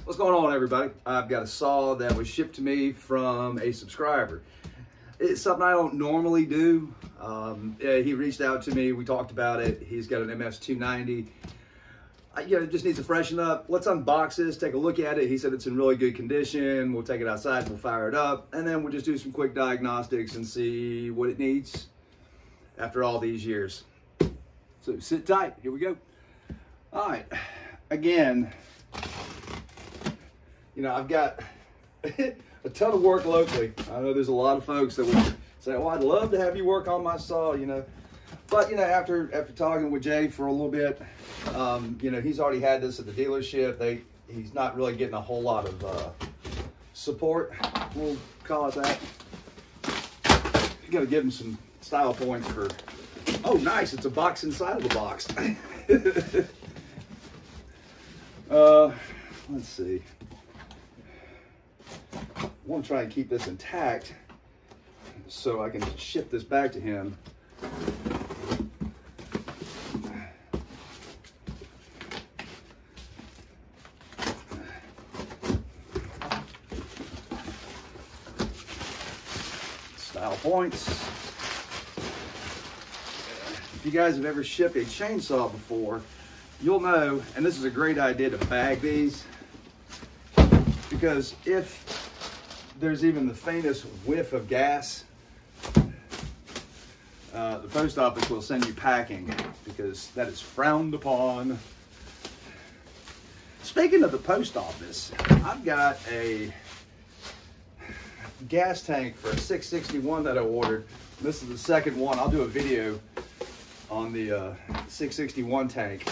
What's going on, everybody? I've got a saw that was shipped to me from a subscriber. It's something I don't normally do. He reached out to me, we talked about it. He's got an MS310. It just needs to freshen up. Let's unbox this, take a look at it. He said it's in really good condition. We'll take it outside, we'll fire it up, and then we'll just do some quick diagnostics and see what it needs after all these years. So sit tight, here we go. All right, again, I've got a ton of work locally. I know there's a lot of folks that would say, well, I'd love to have you work on my saw, But, after talking with Jay for a little bit, he's already had this at the dealership. He's not really getting a whole lot of support, we'll call it that. You got to give him some style points for, oh, nice, it's a box inside of the box. Let's see. I want to try and keep this intact so I can ship this back to him. Style points. If you guys have ever shipped a chainsaw before, you'll know, and this is a great idea to bag these, because if there's even the faintest whiff of gas, the post office will send you packing, because that is frowned upon. Speaking of the post office, I've got a gas tank for a 661 that I ordered. This is the second one. I'll do a video on the 661 tank.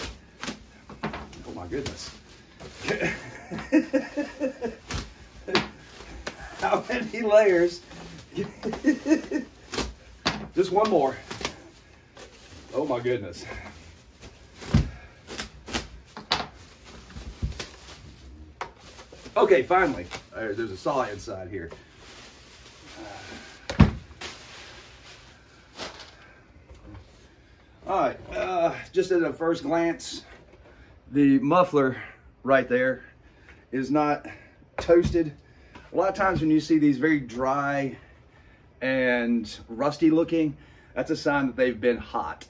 Oh my goodness. How many layers? Just one more. Oh my goodness. Okay, finally. There's a saw inside here. All right, just at a first glance, the muffler right there is not toasted. A lot of times when you see these very dry and rusty looking, that's a sign that they've been hot.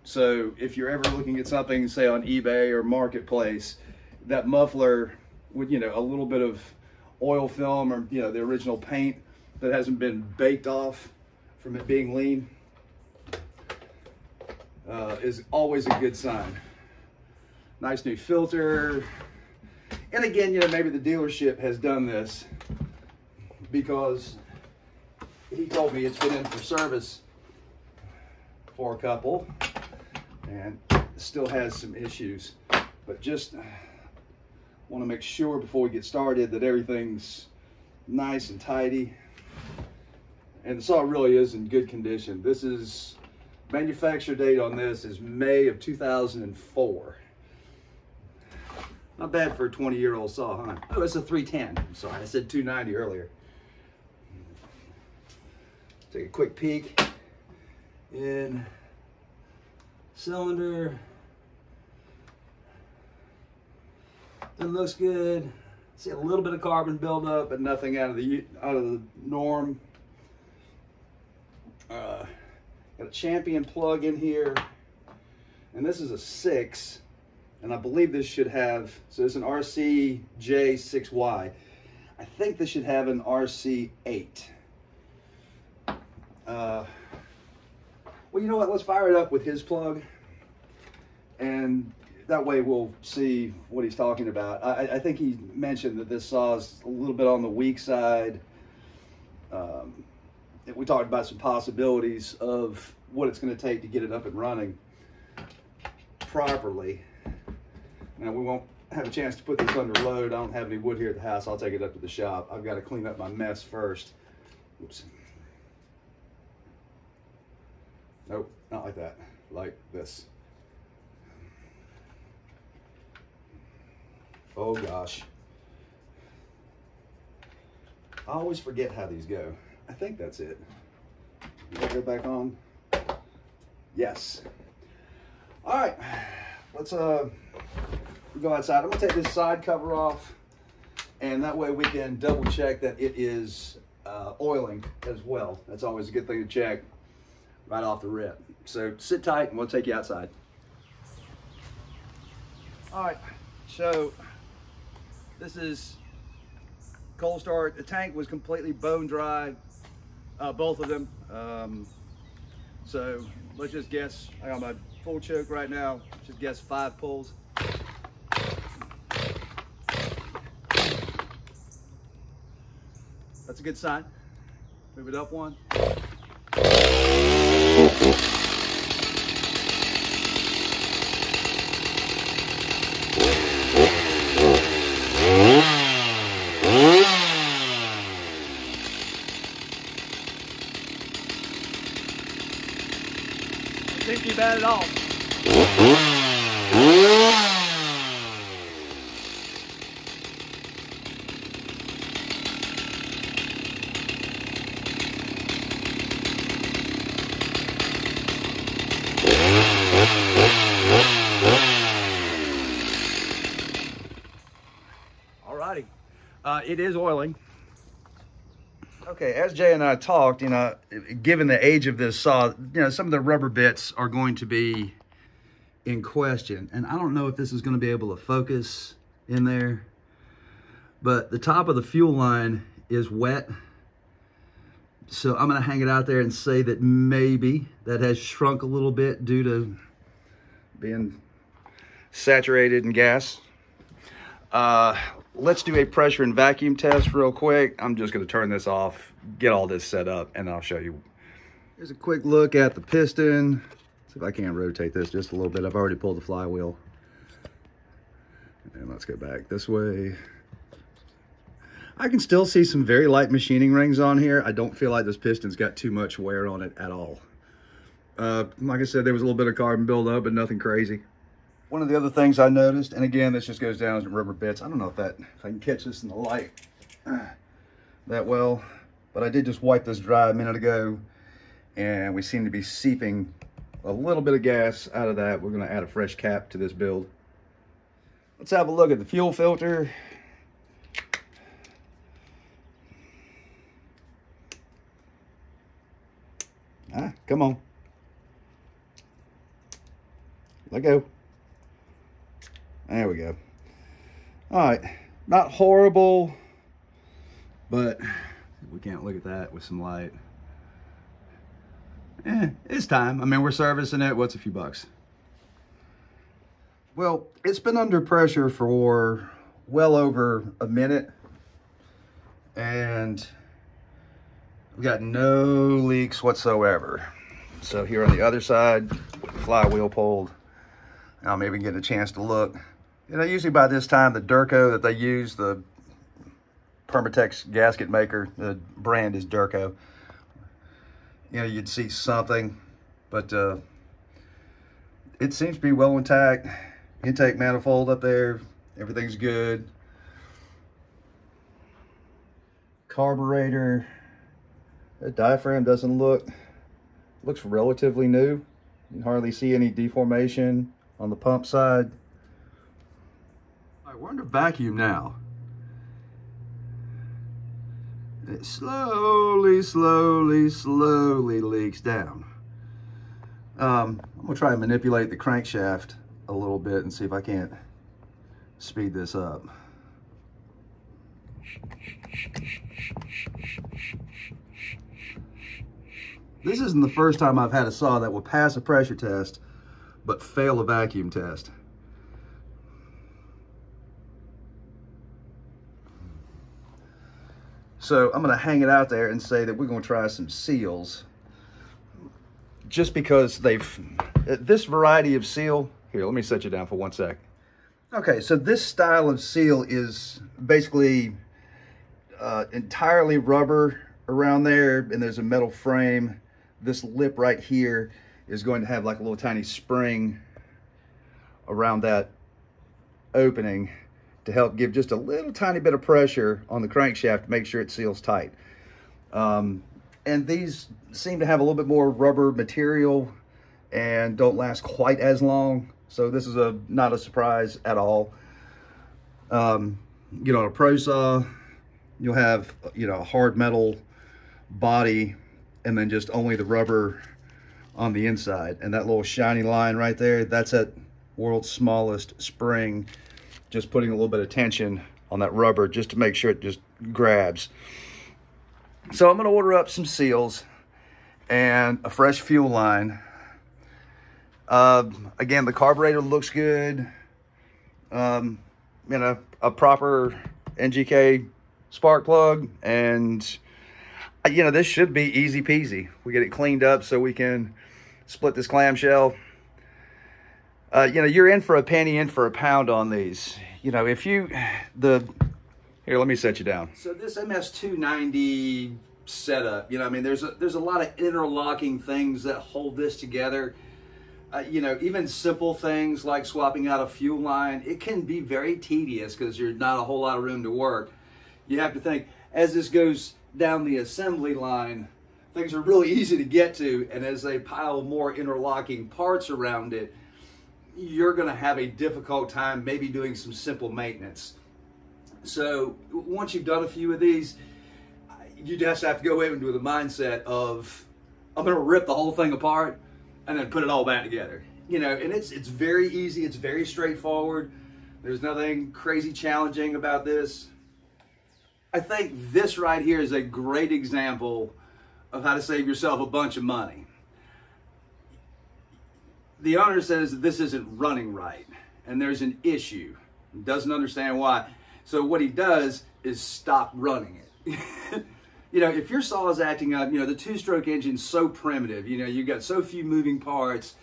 So if you're ever looking at something, say on eBay or Marketplace, that muffler with, a little bit of oil film or, the original paint that hasn't been baked off from it being lean, is always a good sign. Nice new filter. And again, maybe the dealership has done this because he told me it's been in for service for a couple and still has some issues. But just want to make sure before we get started that everything's nice and tidy. And the saw really is in good condition. This is, manufacture date on this is May of 2004. Not bad for a 20-year-old saw, huh? Oh, it's a 310. I'm sorry, I said 290 earlier. Take a quick peek in cylinder. It looks good. See a little bit of carbon buildup, but nothing out of the norm. Got a Champion plug in here, and this is a 6, and I believe this should have, so it's an RCJ6Y. I think this should have an RC8. Well, you know what, let's fire it up with his plug, and that way we'll see what he's talking about. I think he mentioned that this saw is a little bit on the weak side. We talked about some possibilities of what it's going to take to get it up and running properly. Now, we won't have a chance to put this under load. I don't have any wood here at the house. I'll take it up to the shop. I've got to clean up my mess first. Oops. Nope, not like that. Like this. Oh gosh. I always forget how these go. I think that's it. Did I go back on? Yes. All right, let's go outside. I'm gonna take this side cover off And that way we can double check that it is oiling as well. That's always a good thing to check right off the rip. So sit tight and we'll take you outside. All right, so this is cold start. The tank was completely bone dry, both of them. So let's just guess, I got my full choke right now, just guess 5 pulls. That's a good sign. Move it up 1. Didn't seem bad at all. Alrighty, it is oiling. Okay, as Jay and I talked, you know, given the age of this saw, you know, some of the rubber bits are going to be in question. And I don't know if this is going to be able to focus in there, but the top of the fuel line is wet. So I'm going to hang it out there and say that maybe that has shrunk a little bit due to being saturated in gas. Let's do a pressure and vacuum test real quick. I'm just going to turn this off, get all this set up, and I'll show you. Here's a quick look at the piston. See if I can't rotate this just a little bit. I've already pulled the flywheel. And let's go back this way. I can still see some very light machining rings on here. I don't feel like this piston's got too much wear on it at all. Like I said, there was a little bit of carbon buildup, but nothing crazy. One of the other things I noticed, and again, this just goes down as rubber bits. I don't know if I can catch this in the light that well, but I did just wipe this dry a minute ago, and we seem to be seeping a little bit of gas out of that. We're going to add a fresh cap to this build. Let's have a look at the fuel filter. Come on. Let go. There we go. All right, not horrible, but we can't look at that with some light. It's time. I mean, we're servicing it. What's a few bucks? Well, it's been under pressure for well over a minute, and we got no leaks whatsoever. So here on the other side, flywheel pulled. Now maybe get a chance to look. You know, usually by this time, the Durco that they use, the Permatex gasket maker, the brand is Durco. You know, you'd see something, but it seems to be well intact. Intake manifold up there, everything's good. Carburetor, the diaphragm doesn't looks relatively new. You can hardly see any deformation on the pump side. All right, we're under vacuum now. It slowly leaks down. I'm gonna try and manipulate the crankshaft a little bit and see if I can't speed this up. This isn't the first time I've had a saw that will pass a pressure test but fail a vacuum test. So I'm gonna hang it out there and say that we're gonna try some seals, just because this variety of seal, here, let me set you down for 1 sec. Okay, so this style of seal is basically entirely rubber around there, and there's a metal frame. This lip right here is going to have like a little tiny spring around that opening to help give just a little tiny bit of pressure on the crankshaft to make sure it seals tight. And these seem to have a little bit more rubber material and don't last quite as long. So this is not a surprise at all. you know, on a Pro Saw, you'll have, you know, a hard metal body and then just only the rubber on the inside. And that little shiny line right there, that's that world's smallest spring, just putting a little bit of tension on that rubber just to make sure it just grabs. So I'm going to order up some seals and a fresh fuel line. Again, the carburetor looks good. You know, a proper NGK spark plug, and you know, this should be easy peasy. We get it cleaned up so we can split this clamshell. You know, you're in for a penny, in for a pound on these. You know, if you, here, let me set you down. So this MS290 setup, you know, I mean, there's a lot of interlocking things that hold this together. You know, even simple things like swapping out a fuel line, it can be very tedious because there's not a whole lot of room to work. You have to think, as this goes down the assembly line, things are really easy to get to, and as they pile more interlocking parts around it, you're going to have a difficult time maybe doing some simple maintenance. So once you've done a few of these, you just have to go into the mindset of, I'm going to rip the whole thing apart and then put it all back together. You know, and it's very easy, it's very straightforward. There's nothing crazy challenging about this. I think this right here is a great example of how to save yourself a bunch of money. The owner says that this isn't running right and there's an issue. He doesn't understand why. So what he does is stop running it. You know, if your saw is acting up, you know, the two-stroke engine's so primitive, you know, you've got so few moving parts.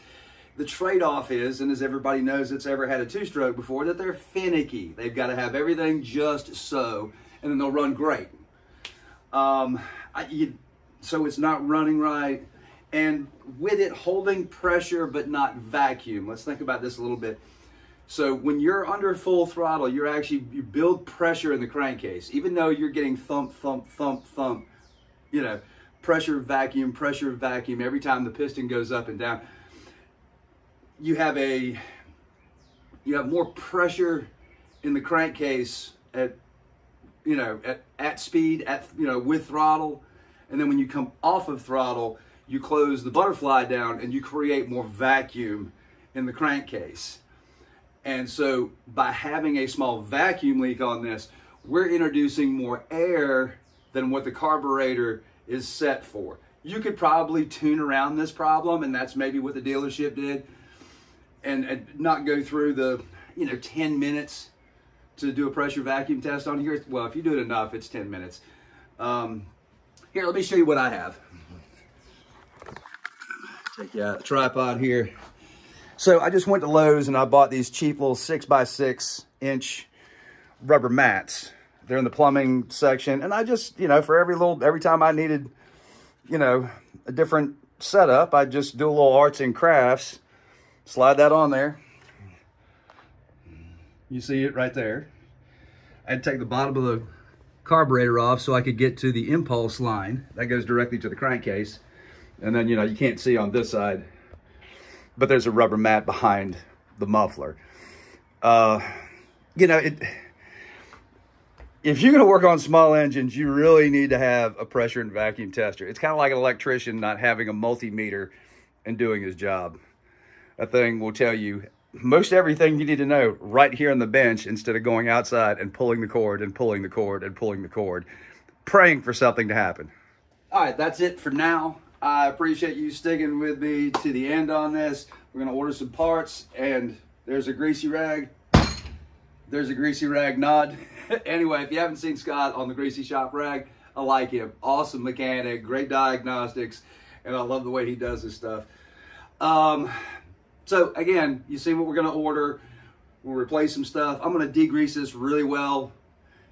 The trade-off is, and as everybody knows that's ever had a two-stroke before, that they're finicky. They've got to have everything just so, and then they'll run great. So it's not running right. And with it holding pressure but not vacuum, let's think about this a little bit. So when you're under full throttle, you build pressure in the crankcase, even though you're getting thump, thump, thump, thump, you know, pressure, vacuum, every time the piston goes up and down. You have more pressure in the crankcase at speed, with throttle. And then when you come off of throttle, you close the butterfly down and you create more vacuum in the crankcase. And so by having a small vacuum leak on this, we're introducing more air than what the carburetor is set for. You could probably tune around this problem, and that's maybe what the dealership did, and not go through the 10 minutes to do a pressure vacuum test on here. Well, if you do it enough, it's 10 minutes. Here, let me show you what I have. Take you out the tripod here. So I just went to Lowe's and I bought these cheap little 6x6 inch rubber mats. They're in the plumbing section. And I just, for every time I needed, a different setup, I just do a little arts and crafts, slide that on there. You see it right there. I'd take the bottom of the carburetor off so I could get to the impulse line. That goes directly to the crankcase. And then, you can't see on this side, but there's a rubber mat behind the muffler. If you're gonna work on small engines, you really need to have a pressure and vacuum tester. It's kind of like an electrician not having a multimeter and doing his job. That thing will tell you most everything you need to know right here on the bench instead of going outside and pulling the cord and pulling the cord and pulling the cord, praying for something to happen. All right, that's it for now. I appreciate you sticking with me to the end on this. We're gonna order some parts, and there's a greasy rag. There's a greasy rag nod. Anyway, if you haven't seen Scott on the Greasy Shop Rag, I like him. Awesome mechanic, great diagnostics, and I love the way he does his stuff. So again, you see what we're gonna order. We'll replace some stuff. I'm gonna degrease this really well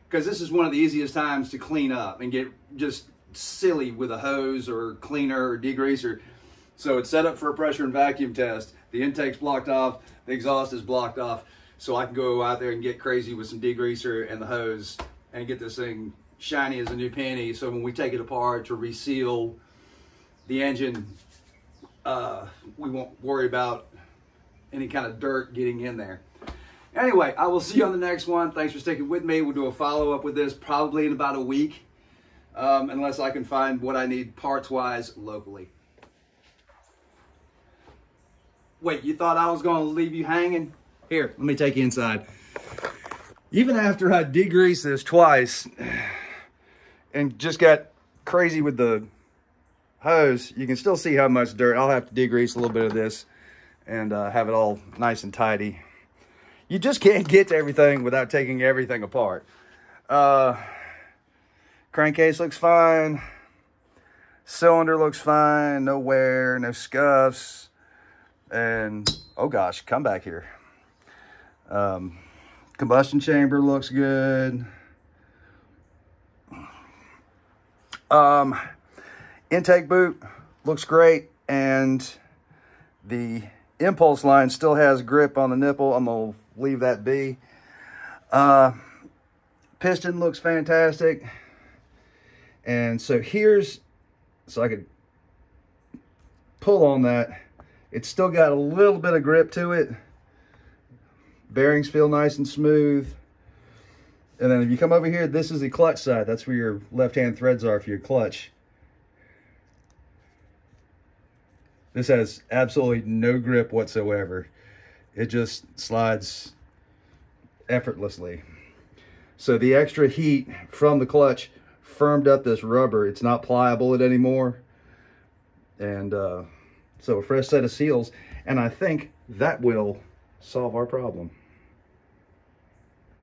because this is one of the easiest times to clean up and get just silly with a hose or cleaner or degreaser. So it's set up for a pressure and vacuum test. The intake's blocked off, the exhaust is blocked off, so I can go out there and get crazy with some degreaser and the hose and get this thing shiny as a new penny. So when we take it apart to reseal the engine, we won't worry about any kind of dirt getting in there. Anyway, I will see you on the next one. Thanks for sticking with me. We'll do a follow-up with this probably in about a week, unless I can find what I need parts-wise locally. Wait, you thought I was going to leave you hanging? Here, let me take you inside. Even after I degreased this twice and just got crazy with the hose, you can still see how much dirt. I'll have to degrease a little bit of this and have it all nice and tidy. You just can't get to everything without taking everything apart. Crankcase looks fine. Cylinder looks fine. No wear, no scuffs. And, oh gosh, come back here. Combustion chamber looks good. Intake boot looks great. And the impulse line still has grip on the nipple. I'm going to leave that be. Piston looks fantastic. And so so I could pull on that. It's still got a little bit of grip to it. Bearings feel nice and smooth. And then if you come over here, this is the clutch side. That's where your left-hand threads are for your clutch. This has absolutely no grip whatsoever. It just slides effortlessly. So the extra heat from the clutch firmed up this rubber. It's not pliable anymore. And so a fresh set of seals. And I think that will solve our problem.